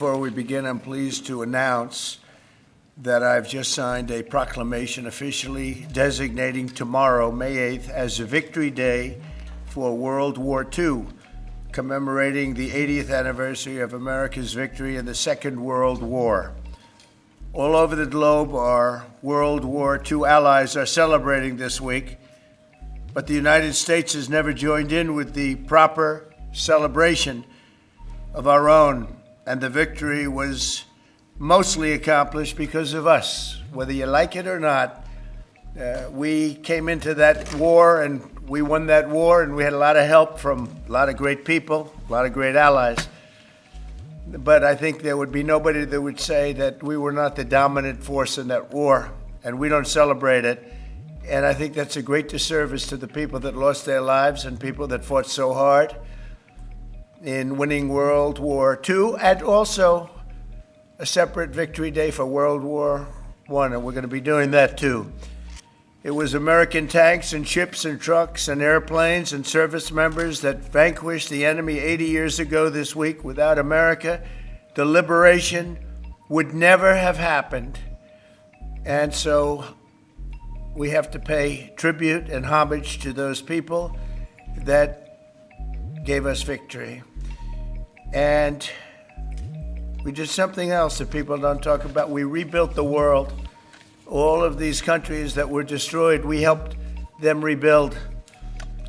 Before we begin, I'm pleased to announce that I've just signed a proclamation officially designating tomorrow, May 8th, as a Victory Day for World War II, commemorating the 80th anniversary of America's victory in the Second World War. All over the globe, our World War II allies are celebrating this week, but the United States has never joined in with the proper celebration of our own, and the victory was mostly accomplished because of us. Whether you like it or not, we came into that war and we won that war, and we had a lot of help from a lot of great people, a lot of great allies. But I think there would be nobody that would say that we were not the dominant force in that war, and we don't celebrate it. And I think that's a great disservice to the people that lost their lives and people that fought so hard in winning World War II, and also a separate Victory Day for World War I, and we're going to be doing that too. It was American tanks and ships and trucks and airplanes and service members that vanquished the enemy 80 years ago this week. Without America, the liberation would never have happened. And so we have to pay tribute and homage to those people that gave us victory. And we did something else that people don't talk about. We rebuilt the world. All of these countries that were destroyed, we helped them rebuild.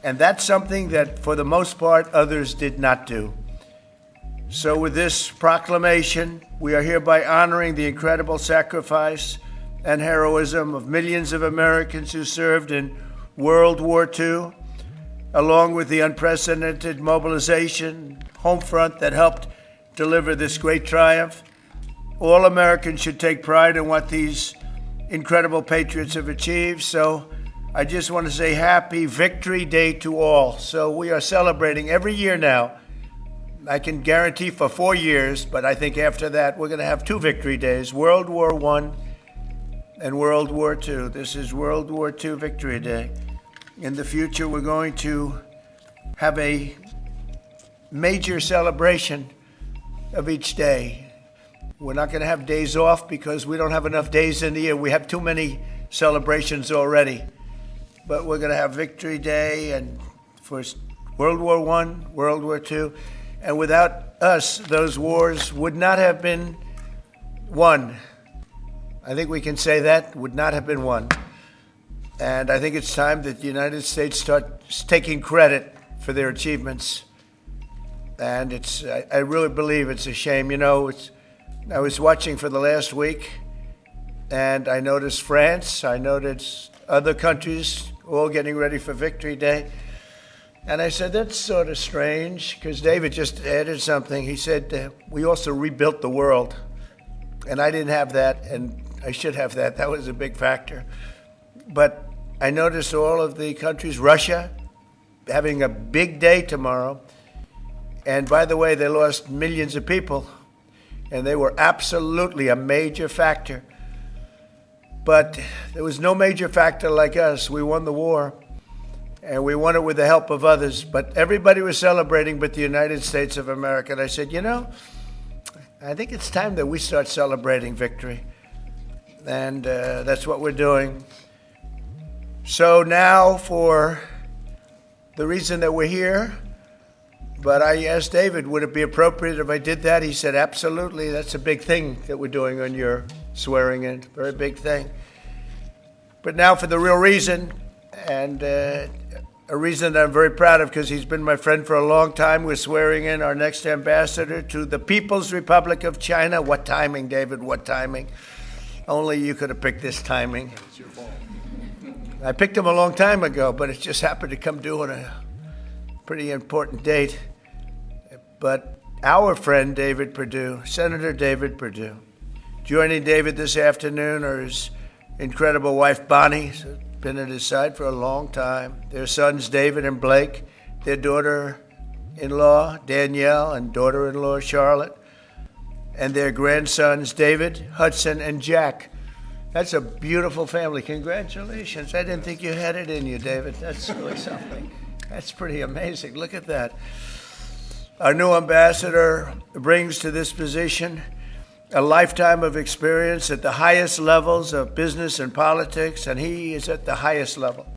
And that's something that, for the most part, others did not do. So with this proclamation, we are hereby honoring the incredible sacrifice and heroism of millions of Americans who served in World War II, along with the unprecedented mobilization, home front that helped deliver this great triumph. All Americans should take pride in what these incredible patriots have achieved. So I just want to say happy Victory Day to all. So we are celebrating every year now. I can guarantee for 4 years, but I think after that we're going to have 2 Victory Days, World War I and World War II. This is World War II Victory Day. In the future, we're going to have a major celebration of each day. We're not going to have days off because we don't have enough days in the year. We have too many celebrations already. But we're going to have Victory Day and for World War I, World War II. And without us, those wars would not have been won. I think we can say that, would not have been won. And I think it's time that the United States starts taking credit for their achievements. And I really believe it's a shame. You know, I was watching for the last week, and I noticed France, I noticed other countries all getting ready for Victory Day. And I said, that's sort of strange, because David just added something. He said, we also rebuilt the world. And I didn't have that, and I should have that. That was a big factor. But I noticed all of the countries, Russia, having a big day tomorrow. And by the way, they lost millions of people, and they were absolutely a major factor. But there was no major factor like us. We won the war, and we won it with the help of others. But everybody was celebrating but the United States of America. And I said, you know, I think it's time that we start celebrating victory. And that's what we're doing. So now for the reason that we're here, but I asked David, would it be appropriate if I did that? He said, absolutely. That's a big thing that we're doing on your swearing in. Very big thing. But now for the real reason, and a reason that I'm very proud of because he's been my friend for a long time. We're swearing in our next ambassador to the People's Republic of China. What timing, David? What timing? Only you could have picked this timing. It's your fault. I picked him a long time ago, but it just happened to come due on a pretty important date. But our friend David Perdue, Senator David Perdue, joining David this afternoon are his incredible wife Bonnie, who's been at his side for a long time, their sons David and Blake, their daughter-in-law Danielle and daughter-in-law Charlotte, and their grandsons David, Hudson, and Jack. That's a beautiful family. Congratulations. I didn't think you had it in you, David. That's really something. That's pretty amazing. Look at that. Our new ambassador brings to this position a lifetime of experience at the highest levels of business and politics, and he is at the highest level.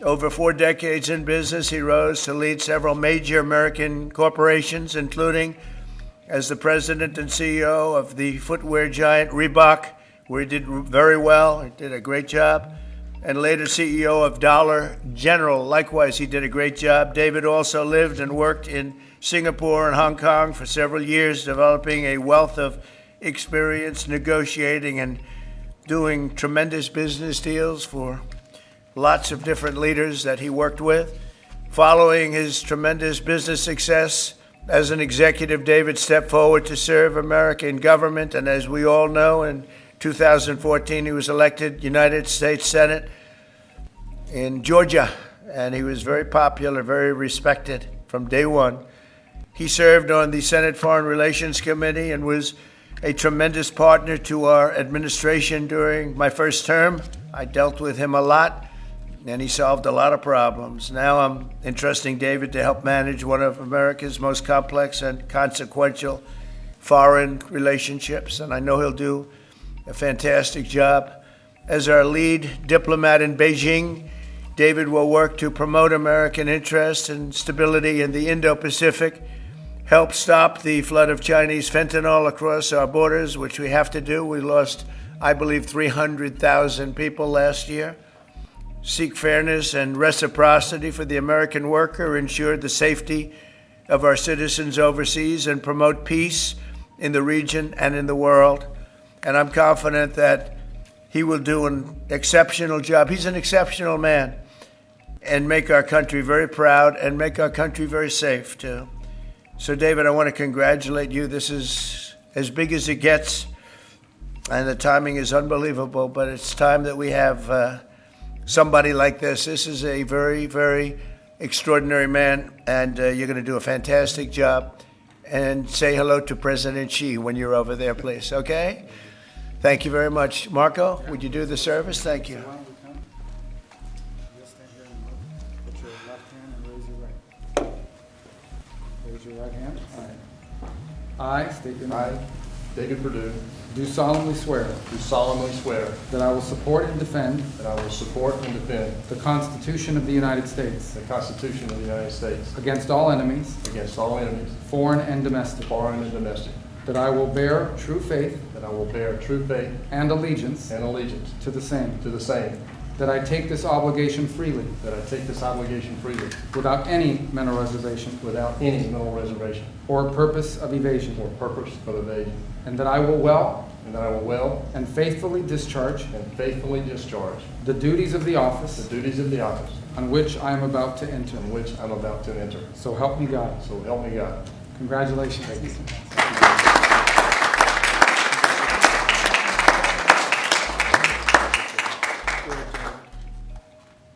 Over 4 decades in business, he rose to lead several major American corporations, including as the president and CEO of the footwear giant Reebok, where he did very well. He did a great job. And later CEO of Dollar General. Likewise, he did a great job. David also lived and worked in Singapore and Hong Kong for several years, developing a wealth of experience negotiating and doing tremendous business deals for lots of different leaders that he worked with. Following his tremendous business success as an executive, David stepped forward to serve America in government, and as we all know, in 2014 he was elected United States Senate in Georgia, and he was very popular, very respected from day one. He served on the Senate Foreign Relations Committee and was a tremendous partner to our administration during my first term. I dealt with him a lot, and he solved a lot of problems. Now I'm entrusting David to help manage one of America's most complex and consequential foreign relationships, and I know he'll do a fantastic job. As our lead diplomat in Beijing, David will work to promote American interests and stability in the Indo-Pacific, help stop the flood of Chinese fentanyl across our borders, which we have to do. We lost, I believe, 300,000 people last year. Seek fairness and reciprocity for the American worker, ensure the safety of our citizens overseas, and promote peace in the region and in the world. And I'm confident that he will do an exceptional job. He's an exceptional man, and make our country very proud and make our country very safe, too. So, David, I want to congratulate you. This is as big as it gets, and the timing is unbelievable, but it's time that we have somebody like this. This is a very, very extraordinary man, and you're going to do a fantastic job. And say hello to President Xi when you're over there, please, okay? Thank you very much. Marco, would you do the service? Thank you. Put your left hand and raise your right. Raise your right hand. I state your name. I, David Perdue, Do solemnly swear do solemnly swear that I will support and defend that I will support and defend the Constitution of the United States the Constitution of the United States against all enemies, against all enemies, foreign and domestic, foreign and domestic, that I will bear true faith that I will bear true faith and allegiance and allegiance to the same, to the same, that I take this obligation freely that I take this obligation freely without any mental reservation without any mental reservation or purpose of evasion, or purpose of evasion, and that I will well and that I will well and faithfully discharge and faithfully discharge the duties of the the office duties of the office on which I am about to enter. in which I'm about to enter. So help me God. So help me God. Congratulations.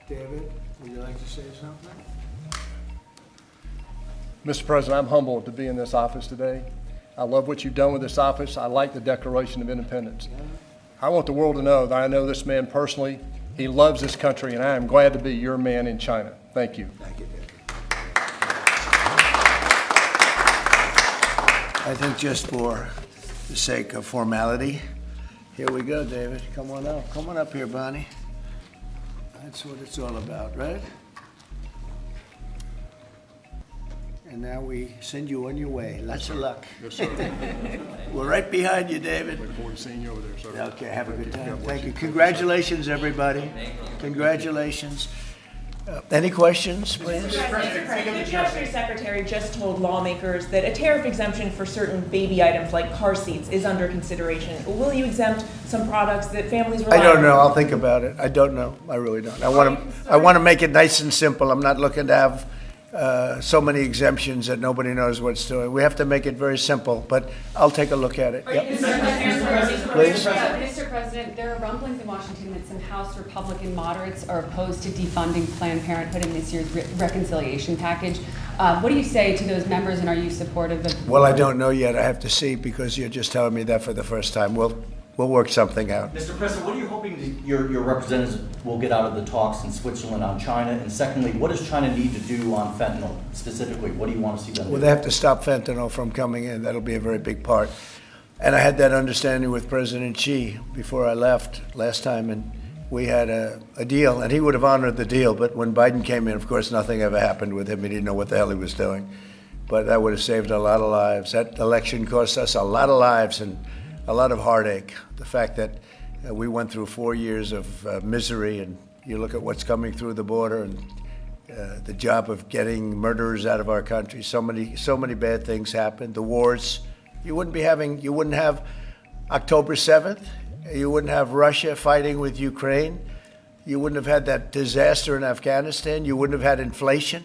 David, would you like to say something? Mr. President, I'm humbled to be in this office today. I love what you've done with this office. I like the Declaration of Independence. I want the world to know that I know this man personally. He loves this country, and I am glad to be your man in China. Thank you. Thank you, David. I think just for the sake of formality, here we go, David. Come on up. Come on up here, Bonnie. That's what it's all about, right? And now we send you on your way. Lots of luck. Yes, sir. We're right behind you, David. Look forward to seeing you over there, sir. Okay, have a good time. Thank you. Congratulations, everybody. Congratulations. Any questions, please? Mr. President, the Treasury Secretary just told lawmakers that a tariff exemption for certain baby items like car seats is under consideration. Will you exempt some products that families rely I on? don't know. I'll think about it. I don't know. I really don't. I want to make it nice and simple. I'm not looking to have so many exemptions that nobody knows what's doing. We have to make it very simple, but I'll take a look at it. Yep. Please. Mr. President, there are rumblings in Washington that some House Republican moderates are opposed to defunding Planned Parenthood in this year's reconciliation package. What do you say to those members, and are you supportive of? Well, I don't know yet. I have to see, because you're just telling me that for the first time. we'll work something out. Mr. President, what are you hoping that your representatives will get out of the talks in Switzerland on China? And secondly, what does China need to do on fentanyl specifically? What do you want to see them do? Well, they have to stop fentanyl from coming in. That'll be a very big part. And I had that understanding with President Xi before I left last time, and we had a deal, and he would have honored the deal. But when Biden came in, of course, nothing ever happened with him. He didn't know what the hell he was doing. But that would have saved a lot of lives. That election cost us a lot of lives and a lot of heartache. The fact that we went through 4 years of misery, and you look at what's coming through the border, and the job of getting murderers out of our country. So many bad things happened. The wars. You wouldn't have October 7th. You wouldn't have Russia fighting with Ukraine. You wouldn't have had that disaster in Afghanistan. You wouldn't have had inflation.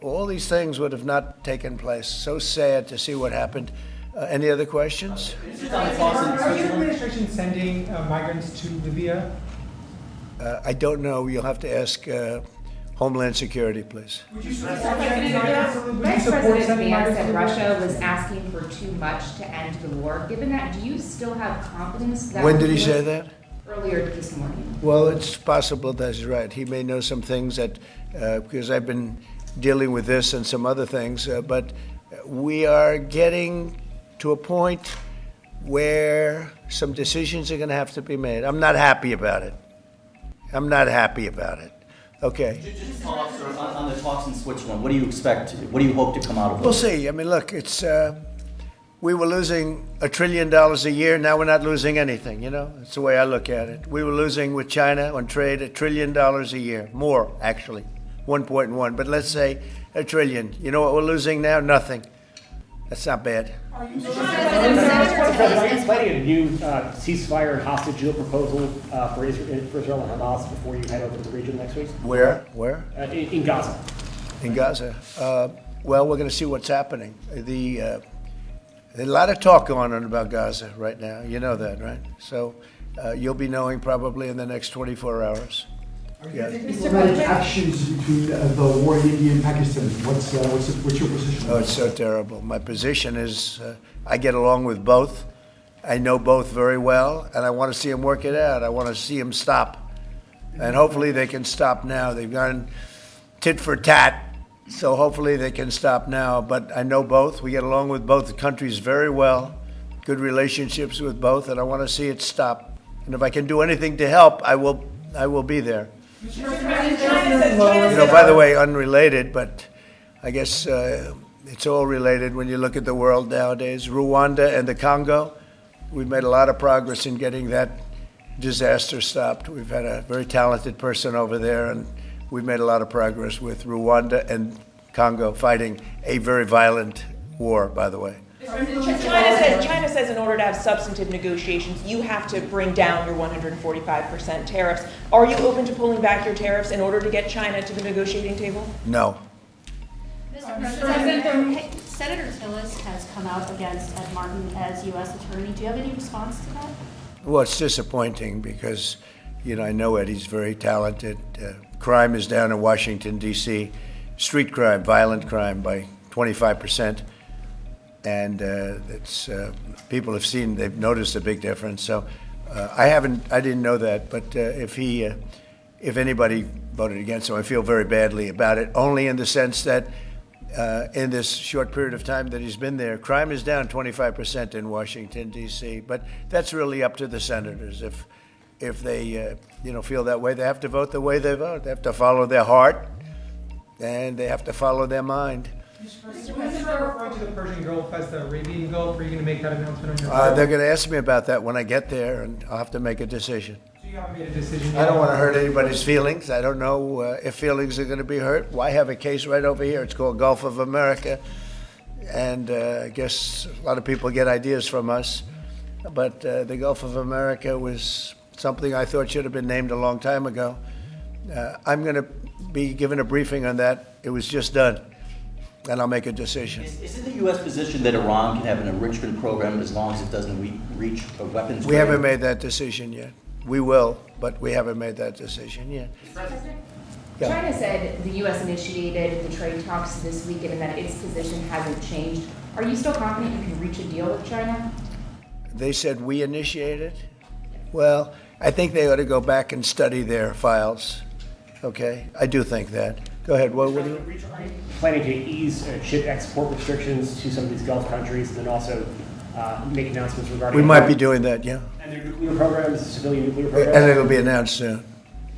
All these things would have not taken place. So sad to see what happened. Any other questions? Are your administration sending migrants to Libya? I don't know. You'll have to ask Homeland Security, please. Would you Vice support President sending Vance migrants said to Russia Libya? was asking for too much to end the war. Given that, do you still have confidence that... When did he say that? Earlier this morning. Well, it's possible that he's right. He may know some things that, because I've been dealing with this and some other things, but we are getting to a point where some decisions are going to have to be made. I'm not happy about it. Okay. Just talks on the talks in Switzerland. What do you expect? What do you hope to come out of We'll those? see. I mean, look, it's we were losing $1 trillion a year. Now we're not losing anything. You know, that's the way I look at it. We were losing with China on trade $1 trillion a year, more actually, 1.1. But let's say $1 trillion. You know what we're losing now? Nothing. That's not bad. Mr. President, are you planning a new ceasefire and hostage deal proposal for Israel and Hamas before you head over to the region next week? Where? In Gaza. In Gaza. Well, we're going to see what's happening. There's a lot of talk going on about Gaza right now. You know that, right? So you'll be knowing probably in the next 24 hours. Yeah. Diplomatic actions between the war in India and Pakistan. What's your position? Oh, it's so terrible. My position is I get along with both. I know both very well, and I want to see them work it out. I want to see them stop. And hopefully they can stop now. They've gone tit for tat, so hopefully they can stop now. But I know both. We get along with both countries very well, good relationships with both, and I want to see it stop. And if I can do anything to help, I will be there. You know, by the way, unrelated, but I guess it's all related when you look at the world nowadays. Rwanda and the Congo, we've made a lot of progress in getting that disaster stopped. We've had a very talented person over there, and we've made a lot of progress with Rwanda and Congo fighting a very violent war, by the way. China says in order to have substantive negotiations, you have to bring down your 145% tariffs. Are you open to pulling back your tariffs in order to get China to the negotiating table? No. Mr. President, Senator Tillis has come out against Ed Martin as U.S. Attorney. Do you have any response to that? Well, it's disappointing because, you know, I know Eddie's very talented. Crime is down in Washington, D.C. Street crime, violent crime by 25%. And people have seen, they've noticed a big difference. So I didn't know that, but if anybody voted against him, I feel very badly about it, only in the sense that in this short period of time that he's been there, crime is down 25% in Washington, D.C., but that's really up to the senators. If they feel that way, they have to vote the way they vote. They have to follow their heart, and they have to follow their mind. Mr. President, are referring to the Persian Gulf as the Arabian Gulf? Are you going to make that announcement on your They're going to ask me about that when I get there, and I'll have to make a decision. So you haven't made a decision I yet? don't want to hurt anybody's feelings. I don't know if feelings are going to be hurt. Why have a case right over here? It's called Gulf of America, and I guess a lot of people get ideas from us. But the Gulf of America was something I thought should have been named a long time ago. I'm going to be given a briefing on that. It was just done. And I'll make a decision. Is it the U.S. position that Iran can have an enrichment program as long as it doesn't reach a weapons? We haven't made that decision yet. We will, but we haven't made that decision yet. Yeah. China said the U.S. initiated the trade talks this week and that its position hasn't changed. Are you still confident you can reach a deal with China? They said we initiated? Well, I think they ought to go back and study their files. Okay? I do think that. Go ahead. What do you? Planning to ease ship export restrictions to some of these Gulf countries, and then also make announcements regarding. We might be doing that, yeah. And their nuclear programs, civilian nuclear programs. And it'll be announced soon.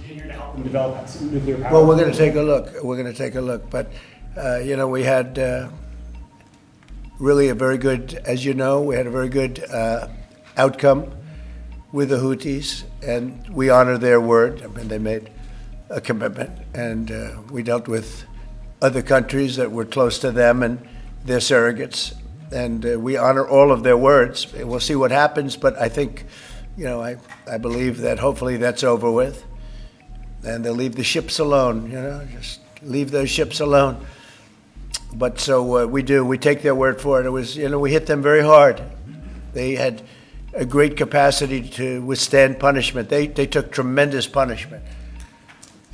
And you're to help them develop some nuclear power. Well, we're going to take a look. We're going to take a look. But, we had really a very good, as you know, we had a very good outcome with the Houthis, and we honor their word. I mean, they made a commitment, and we dealt with other countries that were close to them and their surrogates, and we honor all of their words. We'll see what happens, but I think, I believe that hopefully that's over with, and they'll leave the ships alone, just leave those ships alone. But so we do. We take their word for it. It was, we hit them very hard. They had a great capacity to withstand punishment. They took tremendous punishment,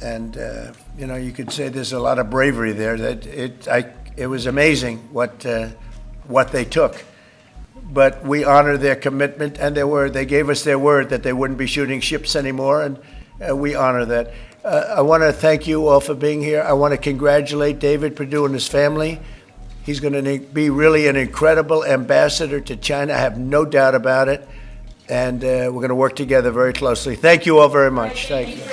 and you could say there's a lot of bravery there. That it was amazing what they took. But we honor their commitment and their word. They gave us their word that they wouldn't be shooting ships anymore, and we honor that. I want to thank you all for being here. I want to congratulate David Perdue and his family. He's going to be really an incredible ambassador to China. I have no doubt about it. And we're going to work together very closely. Thank you all very much. Thank you.